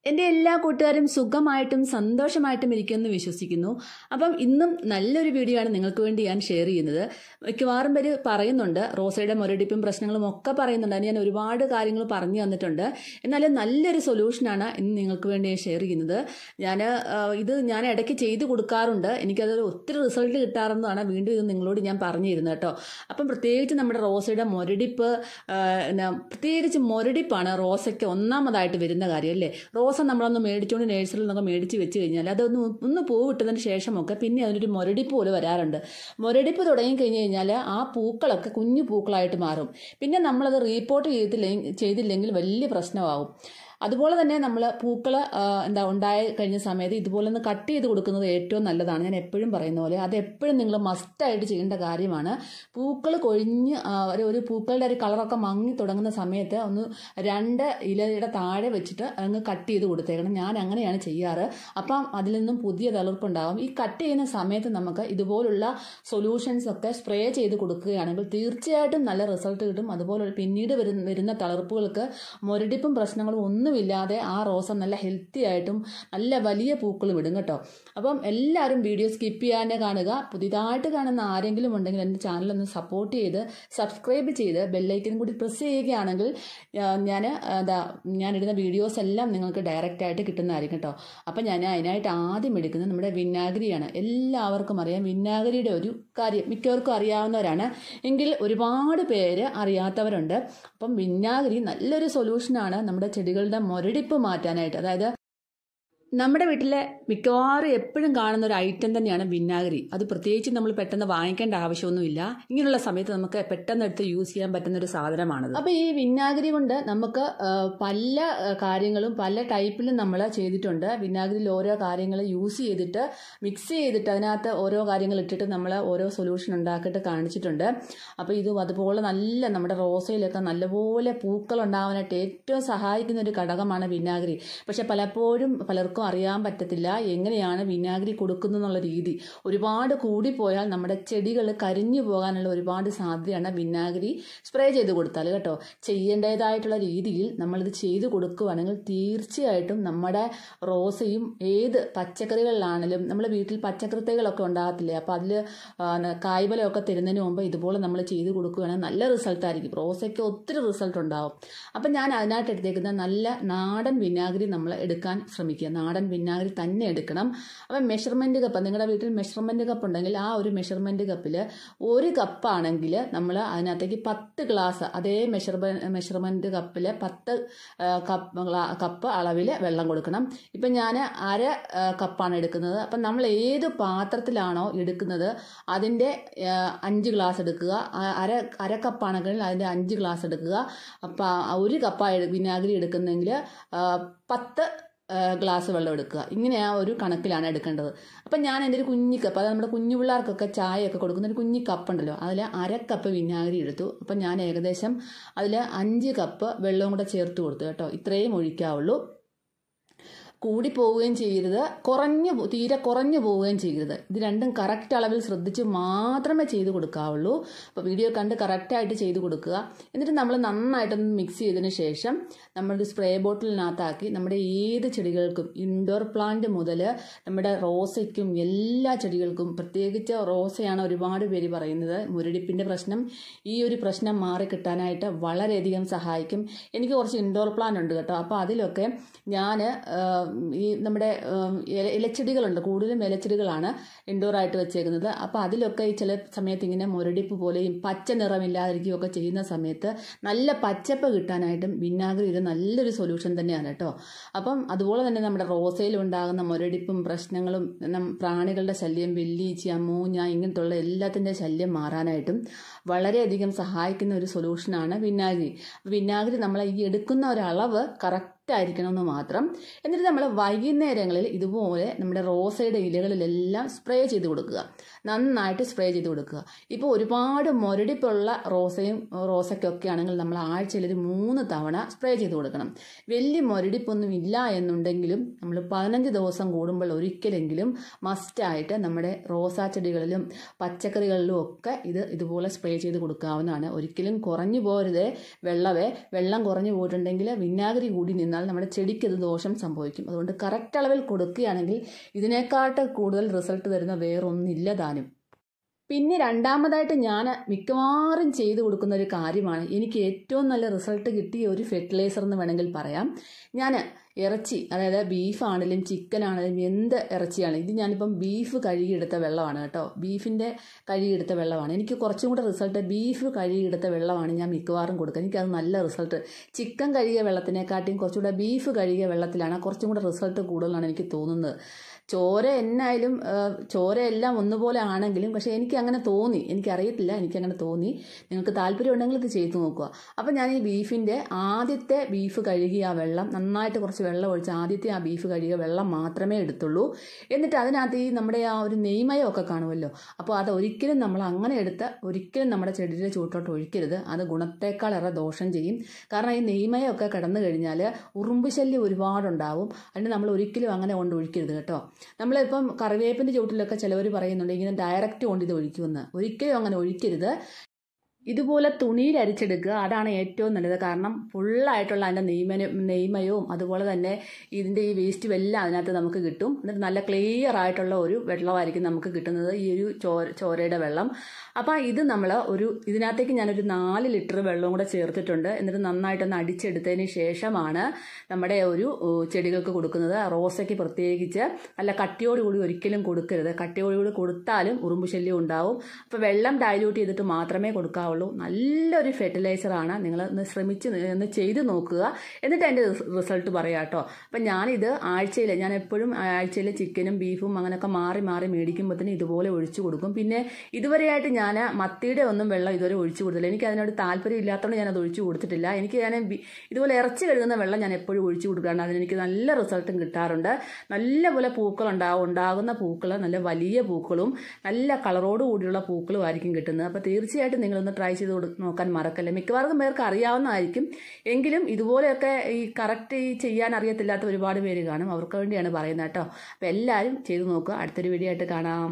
എൻ്റെ എല്ലാ കൂട്ടുകാരും സുഖമായിട്ടും സന്തോഷമായിട്ടും ഇരിക്കുമെന്ന് വിശ്വസിക്കുന്നു. അപ്പം ഇന്നും നല്ലൊരു വീഡിയോ ആണ് നിങ്ങൾക്ക് വേണ്ടി ഞാൻ ഷെയർ ചെയ്യുന്നത്. മിക്കവാറും പേര് പറയുന്നുണ്ട്, റോസയുടെ മുരടിപ്പും പ്രശ്നങ്ങളും ഒക്കെ പറയുന്നുണ്ട്. അതിന് ഞാൻ ഒരുപാട് കാര്യങ്ങൾ പറഞ്ഞു തന്നിട്ടുണ്ട്. എന്നാലും നല്ലൊരു സൊല്യൂഷനാണ് ഇന്ന് നിങ്ങൾക്ക് വേണ്ടി ഞാൻ ഷെയർ ചെയ്യുന്നത്. ഞാൻ ഇടയ്ക്ക് ചെയ്ത് കൊടുക്കാറുണ്ട്. എനിക്കത് ഒത്തിരി റിസൾട്ട് കിട്ടാറെന്നാണ് വീണ്ടും ഇത് നിങ്ങളോട് ഞാൻ പറഞ്ഞു തരുന്നത് കേട്ടോ. അപ്പം പ്രത്യേകിച്ച് നമ്മുടെ റോസയുടെ മുരടിപ്പ്, പ്രത്യേകിച്ച് മുരടിപ്പാണ് റോസയ്ക്ക് ഒന്നാമതായിട്ട് വരുന്ന കാര്യം അല്ലേ. റോസ നമ്മളൊന്ന് മേടിച്ചുകൊണ്ട് നേഴ്സറിയിൽ നിന്നൊക്കെ മേടിച്ച് വെച്ച് കഴിഞ്ഞാൽ അതൊന്ന് പൂവ് ഇട്ടതിന് ശേഷമൊക്കെ പിന്നെ അതിനൊരു മുരടിപ്പ് പോലെ വരാറുണ്ട്. മുരടിപ്പ് തുടങ്ങി കഴിഞ്ഞ് കഴിഞ്ഞാൽ ആ പൂക്കളൊക്കെ കുഞ്ഞു പൂക്കളായിട്ട് മാറും. പിന്നെ നമ്മളത് റീപ്പോർട്ട് ചെയ്തില്ലെങ്കിൽ വലിയ പ്രശ്നമാകും. അതുപോലെ തന്നെ നമ്മൾ പൂക്കൾ ഉണ്ടായി കഴിഞ്ഞ സമയത്ത് ഇതുപോലെ ഒന്ന് കട്ട് ചെയ്ത് കൊടുക്കുന്നത് ഏറ്റവും നല്ലതാണ്. ഞാൻ എപ്പോഴും പറയുന്ന പോലെ അത് എപ്പോഴും നിങ്ങൾ മസ്റ്റായിട്ട് ചെയ്യേണ്ട കാര്യമാണ്. പൂക്കൾ കൊഴിഞ്ഞ് ഒരു പൂക്കളുടെ ഒരു കളറൊക്കെ മങ്ങി തുടങ്ങുന്ന സമയത്ത് ഒന്ന് 2 ഇലയുടെ താഴെ വെച്ചിട്ട് അങ്ങ് കട്ട് ചെയ്ത് കൊടുത്തേക്കണം. ഞാൻ അങ്ങനെയാണ് ചെയ്യാറ്. അപ്പം അതിൽ നിന്നും പുതിയ തളിർപ്പുണ്ടാകും. ഈ കട്ട് ചെയ്യുന്ന സമയത്ത് നമുക്ക് ഇതുപോലുള്ള സൊല്യൂഷൻസ് ഒക്കെ സ്പ്രേ ചെയ്ത് കൊടുക്കുകയാണെങ്കിൽ തീർച്ചയായിട്ടും നല്ല റിസൾട്ട് കിട്ടും. അതുപോലെ പിന്നീട് വരുന്ന തളിർപ്പുകൾക്ക് മുരടിപ്പും പ്രശ്നങ്ങളും ഒന്നുമില്ലാതെ ആ റോസ നല്ല ഹെൽത്തി ആയിട്ടും നല്ല വലിയ പൂക്കൾ വിടും കേട്ടോ. അപ്പം എല്ലാവരും വീഡിയോ സ്കിപ്പ് ചെയ്യാതെ കാണുക. പുതിയതായിട്ട് കാണുന്ന ആരെങ്കിലും ഉണ്ടെങ്കിൽ എൻ്റെ ചാനലൊന്ന് സപ്പോർട്ട് ചെയ്ത് സബ്സ്ക്രൈബ് ചെയ്ത് ബെല്ലൈക്കനും കൂടി പ്രസ് ചെയ്യുകയാണെങ്കിൽ ഞാനിടുന്ന വീഡിയോസ് എല്ലാം നിങ്ങൾക്ക് ഡയറക്റ്റായിട്ട് കിട്ടുന്നതായിരിക്കും കേട്ടോ. അപ്പം ഞാൻ അതിനായിട്ട് ആദ്യം എടുക്കുന്നത് നമ്മുടെ വിനാഗിരിയാണ്. എല്ലാവർക്കും അറിയാം വിനാഗിരിയുടെ ഒരു കാര്യം, മിക്കവർക്കും അറിയാവുന്നവരാണ്, എങ്കിൽ ഒരുപാട് പേര് അറിയാത്തവരുണ്ട്. അപ്പം വിനാഗിരി നല്ലൊരു സൊല്യൂഷനാണ് നമ്മുടെ ചെടികളുടെ മുരടിപ്പ് മാറ്റാനായിട്ട്. അതായത് നമ്മുടെ വീട്ടിലെ മിക്കവാറും എപ്പോഴും കാണുന്ന ഒരു ഐറ്റം തന്നെയാണ് വിനാഗിരി. അത് പ്രത്യേകിച്ച് നമ്മൾ പെട്ടെന്ന് വാങ്ങിക്കേണ്ട ആവശ്യമൊന്നുമില്ല. ഇങ്ങനെയുള്ള സമയത്ത് നമുക്ക് പെട്ടെന്ന് എടുത്ത് യൂസ് ചെയ്യാൻ പറ്റുന്ന ഒരു സാധനമാണത്. അപ്പോൾ ഈ വിനാഗിരി കൊണ്ട് നമുക്ക് പല കാര്യങ്ങളും പല ടൈപ്പിലും നമ്മൾ ചെയ്തിട്ടുണ്ട്. വിനാഗിരിയിൽ ഓരോ കാര്യങ്ങൾ യൂസ് ചെയ്തിട്ട് മിക്സ് ചെയ്തിട്ട് അതിനകത്ത് ഓരോ കാര്യങ്ങൾ ഇട്ടിട്ട് നമ്മൾ ഓരോ സൊല്യൂഷൻ ഉണ്ടാക്കിയിട്ട് കാണിച്ചിട്ടുണ്ട്. അപ്പോൾ ഇതും അതുപോലെ നല്ല നമ്മുടെ റോസയിലൊക്കെ നല്ലപോലെ പൂക്കൾ ഉണ്ടാവാനായിട്ട് ഏറ്റവും സഹായിക്കുന്ന ഒരു ഘടകമാണ് വിനാഗിരി. പക്ഷെ പലപ്പോഴും പലർക്കും അറിയാൻ പറ്റത്തില്ല എങ്ങനെയാണ് വിനാഗിരി കൊടുക്കുന്നുള്ള രീതി. ഒരുപാട് കൂടിപ്പോയാൽ നമ്മുടെ ചെടികൾ കരിഞ്ഞു പോകാനുള്ള ഒരുപാട് സാധ്യതയാണ് വിനാഗിരി സ്പ്രേ ചെയ്ത് കൊടുത്താൽ കേട്ടോ. ചെയ്യേണ്ടതായിട്ടുള്ള രീതിയിൽ നമ്മളിത് ചെയ്ത് കൊടുക്കുകയാണെങ്കിൽ തീർച്ചയായിട്ടും നമ്മുടെ റോസയും ഏത് പച്ചക്കറികളിലാണെങ്കിലും നമ്മുടെ വീട്ടിൽ പച്ചക്കറി തൈകളൊക്കെ ഉണ്ടാകത്തില്ലേ, അപ്പോൾ അതിൽ കായ്ഫലമൊക്കെ തരുന്നതിന് മുമ്പ് ഇതുപോലെ നമ്മൾ ചെയ്ത് കൊടുക്കുകയാണെങ്കിൽ നല്ല റിസൾട്ടായിരിക്കും. റോസയ്ക്ക് ഒത്തിരി റിസൾട്ട് ഉണ്ടാവും. അപ്പം ഞാൻ അതിനായിട്ട് എടുത്തേക്കുന്ന നല്ല നാടൻ വിനാഗിരി നമ്മൾ എടുക്കാൻ ശ്രമിക്കുക. നാടൻ വിനാഗിരി തന്നെ എടുക്കണം. അപ്പം മെഷർമെൻറ്റ് കപ്പ്, നിങ്ങളുടെ വീട്ടിൽ മെഷർമെൻറ്റ് കപ്പ് ഉണ്ടെങ്കിൽ ആ ഒരു മെഷർമെൻറ്റ് കപ്പിൽ 1 കപ്പാണെങ്കിൽ നമ്മൾ അതിനകത്തേക്ക് 10 ഗ്ലാസ്, അതേ മെഷർമെൻറ്റ് കപ്പിൽ 10 കപ്പ് അളവിൽ വെള്ളം കൊടുക്കണം. ഇപ്പം ഞാൻ 1/2 കപ്പാണ് എടുക്കുന്നത്. അപ്പം നമ്മൾ ഏത് പാത്രത്തിലാണോ എടുക്കുന്നത് അതിൻ്റെ 5 ഗ്ലാസ് എടുക്കുക. അര കപ്പാണെങ്കിൽ അതിൻ്റെ 5 ഗ്ലാസ് എടുക്കുക. അപ്പം 1 കപ്പാണ് വിനാഗിരി എടുക്കുന്നതെങ്കിൽ 10 ഗ്ലാസ് വെള്ളം എടുക്കുക. ഇങ്ങനെ ആ ഒരു കണക്കിലാണ് എടുക്കേണ്ടത്. അപ്പം ഞാൻ എൻ്റെ ഒരു കുഞ്ഞി കപ്പ്, അതായത് നമ്മുടെ കുഞ്ഞു പിള്ളേർക്കൊക്കെ ചായയൊക്കെ കൊടുക്കുന്ന ഒരു കുഞ്ഞി കപ്പ് ഉണ്ടല്ലോ, അതിൽ 1/2 കപ്പ് വിനാഗിരി എടുത്തു. അപ്പം ഞാൻ ഏകദേശം അതിൽ 5 കപ്പ് വെള്ളവും കൂടെ ചേർത്ത് കൊടുത്തു കേട്ടോ. ഇത്രയും ഒഴിക്കാവുള്ളൂ. കൂടി പോവുകയും ചെയ്യരുത്, തീരെ കുറഞ്ഞു പോവുകയും ചെയ്യരുത്. ഇത് രണ്ടും കറക്റ്റ് അളവിൽ ശ്രദ്ധിച്ച് മാത്രമേ ചെയ്ത് കൊടുക്കാവുള്ളൂ. അപ്പോൾ വീഡിയോ കണ്ട് കറക്റ്റായിട്ട് ചെയ്ത് കൊടുക്കുക. എന്നിട്ട് നമ്മൾ നന്നായിട്ടൊന്ന് മിക്സ് ചെയ്തതിന് ശേഷം നമ്മളൊരു സ്പ്രേ ബോട്ടിലിനകത്താക്കി നമ്മുടെ ഏത് ചെടികൾക്കും, ഇൻഡോർ പ്ലാന്റ് മുതൽ നമ്മുടെ റോസയ്ക്കും എല്ലാ ചെടികൾക്കും, പ്രത്യേകിച്ച് റോസയാണ് ഒരുപാട് പേര് പറയുന്നത് മുരടിപ്പിൻ്റെ പ്രശ്നം, ഈ ഒരു പ്രശ്നം മാറിക്കിട്ടാനായിട്ട് വളരെയധികം സഹായിക്കും. എനിക്ക് കുറച്ച് ഇൻഡോർ പ്ലാന്റ് ഉണ്ട് കേട്ടോ. അപ്പോൾ അതിലൊക്കെ ഞാൻ ഈ നമ്മുടെ ഇലച്ചെടികളുണ്ട്, കൂടുതലും ഇലച്ചെടികളാണ് ഇൻഡോർ ആയിട്ട് വെച്ചേക്കുന്നത്. അപ്പോൾ അതിലൊക്കെ ഈ ചില സമയത്ത് ഇങ്ങനെ മുരടിപ്പ് പോലെയും പച്ച നിറമില്ലാതിരിക്കുകയൊക്കെ ചെയ്യുന്ന സമയത്ത് നല്ല പച്ചപ്പ് കിട്ടാനായിട്ടും വിനാഗിരി ഒരു നല്ലൊരു സൊല്യൂഷൻ തന്നെയാണ് കേട്ടോ. അപ്പം അതുപോലെ തന്നെ നമ്മുടെ റോസയിൽ ഉണ്ടാകുന്ന മുരടിപ്പും പ്രശ്നങ്ങളും, പ്രാണികളുടെ ശല്യം, വെള്ളീച്ച, മൂഞ്ഞ, ഇങ്ങനത്തുള്ള എല്ലാത്തിൻ്റെ ശല്യം മാറാനായിട്ടും വളരെയധികം സഹായിക്കുന്ന ഒരു സൊല്യൂഷനാണ് വിനാഗിരി. വിനാഗിരി നമ്മൾ ഈ എടുക്കുന്ന ഒരളവ് കറക്റ്റ് ആയിരിക്കണമെന്ന് മാത്രം. എന്നിട്ട് നമ്മൾ വൈകുന്നേരങ്ങളിൽ ഇതുപോലെ നമ്മുടെ റോസയുടെ ഇലകളിലെല്ലാം സ്പ്രേ ചെയ്ത് കൊടുക്കുക. നന്നായിട്ട് സ്പ്രേ ചെയ്ത് കൊടുക്കുക. ഇപ്പോൾ ഒരുപാട് മുരടിപ്പുള്ള റോസയ്ക്കൊക്കെ ആണെങ്കിൽ നമ്മൾ ആഴ്ചയിൽ ഒരു 3 തവണ സ്പ്രേ ചെയ്ത് കൊടുക്കണം. വലിയ മുരടിപ്പൊന്നും ഇല്ല എന്നുണ്ടെങ്കിലും നമ്മൾ 15 ദിവസം കൂടുമ്പോൾ ഒരിക്കലെങ്കിലും മസ്റ്റായിട്ട് നമ്മുടെ റോസാ ചെടികളിലും പച്ചക്കറികളിലും ഒക്കെ ഇതുപോലെ സ്പ്രേ ചെയ്ത് കൊടുക്കാവുന്നതാണ്. ഒരിക്കലും കുറഞ്ഞു പോരുതേ വെള്ളം കുറഞ്ഞു പോയിട്ടുണ്ടെങ്കിൽ വിനാഗിരി കൂടി നിന്നാൽ ചെന്നാൽ നമ്മുടെ ചെടിക്ക് അത് ദോഷം സംഭവിക്കും. അതുകൊണ്ട് കറക്റ്റ് അളവിൽ കൊടുക്കുകയാണെങ്കിൽ ഇതിനേക്കാട്ട് കൂടുതൽ റിസൾട്ട് തരുന്ന വേറൊന്നില്ല താനും. പിന്നെ രണ്ടാമതായിട്ട് ഞാൻ മിക്കവാറും ചെയ്തു കൊടുക്കുന്ന ഒരു കാര്യമാണ്, എനിക്ക് ഏറ്റവും നല്ല റിസൾട്ട് കിട്ടിയ ഒരു ഫെർട്ടിലൈസർ എന്ന് വേണമെങ്കിൽ പറയാം. ഞാൻ ഇറച്ചി, അതായത് ബീഫാണെങ്കിലും ചിക്കൻ ആണെങ്കിലും എന്ത് ഇറച്ചിയാണ്, ഇത് ഞാനിപ്പം ബീഫ് കഴുകിയെടുത്ത വെള്ളമാണ് കേട്ടോ, ബീഫിൻ്റെ കഴുകിയെടുത്ത വെള്ളമാണ്. എനിക്ക് കുറച്ചും കൂടെ റിസൾട്ട് ബീഫ് കഴുകിയെടുത്ത വെള്ളമാണ് ഞാൻ മിക്കവാറും കൊടുക്കുക. എനിക്കത് നല്ല റിസൾട്ട്, ചിക്കൻ കഴുകിയ വെള്ളത്തിനെക്കാട്ടിയും കുറച്ചുകൂടെ ബീഫ് കഴുകിയ വെള്ളത്തിലാണ് കുറച്ചും കൂടെ റിസൾട്ട് കൂടുതലാണ് എനിക്ക് തോന്നുന്നത്. ചോര എന്നായാലും ചോരയെല്ലാം ഒന്നുപോലെ ആണെങ്കിലും പക്ഷേ എനിക്ക് അങ്ങനെ തോന്നി, എനിക്കറിയത്തില്ല, എനിക്കങ്ങനെ തോന്നി. നിങ്ങൾക്ക് താല്പര്യം ഉണ്ടെങ്കിൽ ഇത് ചെയ്തു നോക്കുക. അപ്പം ഞാൻ ഈ ബീഫിൻ്റെ ആദ്യത്തെ ബീഫ് കഴുകിയ ആ വെള്ളം നന്നായിട്ട് കുറച്ച് വെള്ളം ഒഴിച്ച് ആദ്യത്തെ ആ ബീഫ് കഴുകിയ വെള്ളം മാത്രമേ എടുത്തുള്ളൂ. എന്നിട്ട് അതിനകത്ത് ഈ നമ്മുടെ ആ ഒരു നെയ്മയമൊക്കെ കാണുമല്ലോ, അപ്പോൾ അത് ഒരിക്കലും നമ്മൾ അങ്ങനെ എടുത്ത് ഒരിക്കലും നമ്മുടെ ചെടിയുടെ ചൂട്ടോട്ട് ഒഴിക്കരുത്. അത് ഗുണത്തേക്കാളേറെ ദോഷം ചെയ്യും. കാരണം ഈ നെയ്മയമൊക്കെ കിടന്നു കഴിഞ്ഞാൽ ഉറുമ്പ് ശല്യം ഒരുപാടുണ്ടാവും. അതിന് നമ്മൾ ഒരിക്കലും അങ്ങനെ കൊണ്ട് ഒഴിക്കരുത് കേട്ടോ. നമ്മളിപ്പം കറിവേപ്പിൻ്റെ ചുവട്ടിലൊക്കെ ചിലവർ പറയുന്നുണ്ട് ഇങ്ങനെ ഡയറക്റ്റ് കൊണ്ട് ഇത് ഒഴിക്കുമെന്ന്. ഒരിക്കലും അങ്ങനെ ഒഴിക്കരുത്. ഇതുപോലെ തുണിയിൽ അരിച്ചെടുക്കുക, അതാണ് ഏറ്റവും നല്ലത്. കാരണം ഫുള്ളായിട്ടുള്ള അതിൻ്റെ നെയ്മയവും അതുപോലെ തന്നെ ഇതിൻ്റെ ഈ വേസ്റ്റും എല്ലാം അതിനകത്ത് നമുക്ക് കിട്ടും. എന്നിട്ട് നല്ല ക്ലിയർ ആയിട്ടുള്ള ഒരു വെള്ളമായിരിക്കും നമുക്ക് കിട്ടുന്നത്, ഈ ഒരു ചോരയുടെ വെള്ളം. അപ്പോൾ ഇത് നമ്മൾ ഇതിനകത്തേക്ക് ഞാനൊരു 4 ലിറ്റർ വെള്ളവും കൂടെ ചേർത്തിട്ടുണ്ട്. എന്നിട്ട് നന്നായിട്ടൊന്ന് അടിച്ചെടുത്തതിന് ശേഷമാണ് നമ്മുടെ ഒരു ചെടികൾക്ക് കൊടുക്കുന്നത്. റോസയ്ക്ക് പ്രത്യേകിച്ച് നല്ല കട്ടിയോടുകൂടി ഒരിക്കലും കൊടുക്കരുത്. കട്ടിയോടുകൂടി കൊടുത്താലും ഉറുമ്പ് ശല്യം ഉണ്ടാവും. അപ്പോൾ വെള്ളം ഡൈല്യൂട്ട് ചെയ്തിട്ട് മാത്രമേ കൊടുക്കാവുള്ളൂ. നല്ലൊരു ഫെർട്ടിലൈസറാണ്. നിങ്ങൾ ഒന്ന് ചെയ്ത് നോക്കുക, എന്നിട്ട് അതിൻ്റെ റിസൾട്ട് പറയാം കേട്ടോ. അപ്പം ഞാനിത് ഞാൻ എപ്പോഴും ആഴ്ചയിൽ ചിക്കനും ബീഫും അങ്ങനെയൊക്കെ മാറി മാറി മേടിക്കുമ്പോഴത്തേന് ഇതുപോലെ ഒഴിച്ചു കൊടുക്കും. പിന്നെ ഇതുവരെയായിട്ട് ഞാൻ മത്തിയുടെ ഒന്നും വെള്ളം ഇതുവരെ ഒഴിച്ചു കൊടുത്തില്ല. എനിക്ക് അതിനോട് താല്പര്യം ഇല്ലാത്തതുകൊണ്ട് ഞാനത് ഒഴിച്ചു കൊടുത്തിട്ടില്ല. ഞാൻ ഇതുപോലെ ഇറച്ചി കഴുകുന്ന വെള്ളം ഞാൻ എപ്പോഴും ഒഴിച്ചു കൊടുക്കാറുണ്ട്. അതിനെനിക്ക് നല്ല റിസൾട്ടും കിട്ടാറുണ്ട്. നല്ലപോലെ ഉണ്ടാകുന്ന പൂക്കൾ നല്ല വലിയ പൂക്കളും നല്ല കളറോട് കൂടിയുള്ള പൂക്കളും ആയിരിക്കും കിട്ടുന്നത്. അപ്പോൾ തീർച്ചയായിട്ടും നിങ്ങളൊന്ന് ട്രൈ ചെയ്ത് നോക്കാൻ മറക്കല്ലേ. മിക്കവാറും പേർക്ക് അറിയാവുന്നതായിരിക്കും, എങ്കിലും ഇതുപോലെയൊക്കെ ഈ കറക്റ്റ് ചെയ്യാൻ അറിയത്തില്ലാത്ത ഒരുപാട് പേര് കാണും. അവർക്ക് വേണ്ടിയാണ് പറയുന്നത് കേട്ടോ. അപ്പോൾ എല്ലാവരും ചെയ്ത് നോക്കുക. അടുത്തൊരു വീഡിയോ ആയിട്ട് കാണാം.